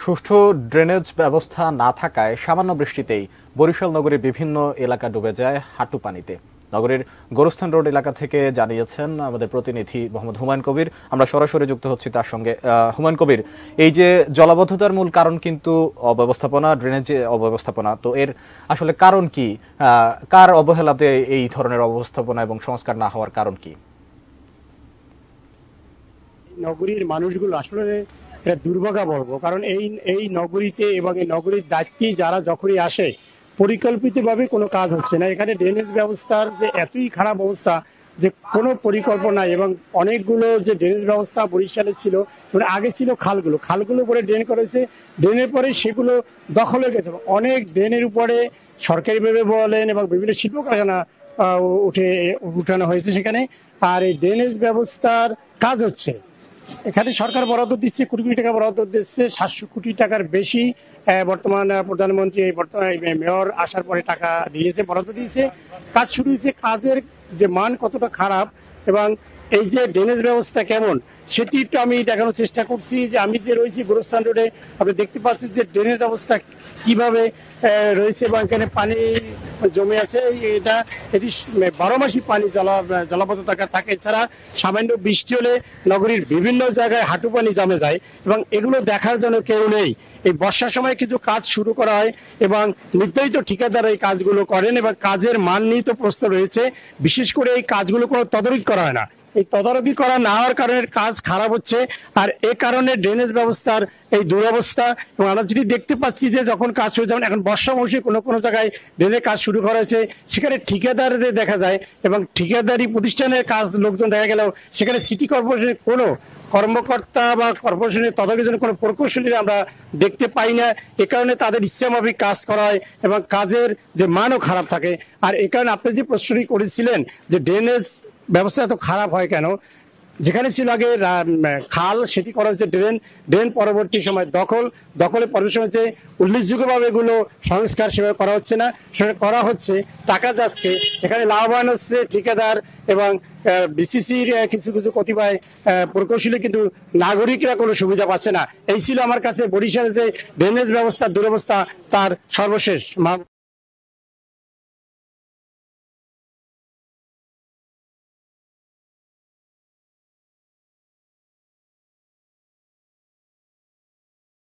সুষ্ঠু ড্রেনেজ ব্যবস্থা না থাকায় সামান্য বৃষ্টিতেই বরিশাল নগরীর বিভিন্ন এলাকা ডুবে যায় হাঁটু পানিতে। নগরীর গোরস্থান রোড এলাকা থেকে জানিয়েছেন আমাদের প্রতিনিধি মোহাম্মদ হুমায়ুন কবির। আমরা সরাসরি যুক্ত হচ্ছি তার সঙ্গে। হুমায়ুন কবির, এই যে জলাবদ্ধতার মূল কারণ কিন্তু অব্যবস্থাপনা, ড্রেনেজ অব্যবস্থাপনা, তো এর আসলে কারণ কি? কার অবহেলাতে এই ধরনের অব্যবস্থাপনা এবং সংস্কার না হওয়ার কারণ কি? নগরীর মানুষগুলো আসলে এটা দুর্ভাগা বলবো, কারণ এই এই নগরীতে এবং এই নগরীর দায়িত্বে যারা যখনই আসে পরিকল্পিতভাবে কোনো কাজ হচ্ছে না। এখানে ড্রেনেজ ব্যবস্থার যে এতই খারাপ অবস্থা যে কোনো পরিকল্পনা, এবং অনেকগুলো যে ড্রেনেজ ব্যবস্থা বরিশালে ছিল, আগে ছিল খালগুলো করে ড্রেন করেছে, ড্রেনের পরে সেগুলো দখল হয়ে গেছে। অনেক ড্রেনের উপরে সরকারিভাবে বলেন এবং বিভিন্ন শিল্প কারখানা উঠানো হয়েছে সেখানে। আর এই ড্রেনেজ ব্যবস্থার কাজ হচ্ছে, এখানে সরকার বরাদ্দ দিচ্ছে, কোটি কোটি টাকা বরাদ্দ দিচ্ছে, 700 কোটি টাকার বেশি। বর্তমান প্রধানমন্ত্রী মেয়র আসার পরে টাকা দিয়েছে, বরাদ্দ দিয়েছে, কাজ শুরু হয়েছে। কাজের যে মান কতটা খারাপ এবং এই যে ড্রেনেজ ব্যবস্থা কেমন সেটি একটু আমি দেখানোর চেষ্টা করছি। যে আমি যে রয়েছি গোরস্থান রোডে, আপনি দেখতে পাচ্ছেন যে ড্রেনেজ অবস্থা কিভাবে রয়েছে এবং এখানে পানি জমে আছে। এটি 12 মাসই পানি জলাবদ্ধতা থাকে। এছাড়া সামান্য বৃষ্টি হলে নগরীর বিভিন্ন জায়গায় হাঁটু পানি জমে যায় এবং এগুলো দেখার জন্য কেউ নেই। এই বর্ষার সময় কিছু কাজ শুরু করা হয় এবং নির্ধারিত ঠিকাদার এই কাজগুলো করেন এবং কাজের মান নিহিত প্রশ্ন রয়েছে। বিশেষ করে এই কাজগুলো কোনো তদারকি করা হয় না। এই তদারকি করা না হওয়ার কারণে কাজ খারাপ হচ্ছে, আর এ কারণে ড্রেনেজ ব্যবস্থার এই দুরবস্থা। এবং আমরা যেটি দেখতে পাচ্ছি যে যখন কাজ শুরু, যেমন এখন বর্ষা মৌসুমে কোনো কোনো জায়গায় ড্রেনের কাজ শুরু করা হয়েছে, সেখানে ঠিকাদারদের দেখা যায় এবং ঠিকাদারি প্রতিষ্ঠানের কাজ লোকজন দেখা গেলেও সেখানে সিটি কর্পোরেশনের কোনো কর্মকর্তা বা কর্পোরেশনের তদারকির জন্য কোনো প্রকৌশলী আমরা দেখতে পাই না। এ কারণে তাদের ইচ্ছামাফিক কাজ করা হয় এবং কাজের যে মানও খারাপ থাকে। আর এ কারণে আপনি যে প্রশ্নটি করেছিলেন যে ড্রেনেজ ব্যবস্থা এত খারাপ হয় কেন, যেখানে ছিল আগে খাল সেটি করা হয়েছে ড্রেন পরবর্তী সময় দখলে পরবর্তী সময় যে উল্লেখযোগ্যভাবে এগুলো সংস্কার সেভাবে করা হচ্ছে না, সেভাবে করা হচ্ছে, টাকা যাচ্ছে, এখানে লাভবান হচ্ছে ঠিকাদার এবং বিসিসির কিছু কিছু কতিপয় প্রকৌশলী, কিন্তু নাগরিকরা কোনো সুবিধা পাচ্ছে না। এই ছিল আমার কাছে বরিশালের যে ড্রেনেজ ব্যবস্থার দুরবস্থা তার সর্বশেষ।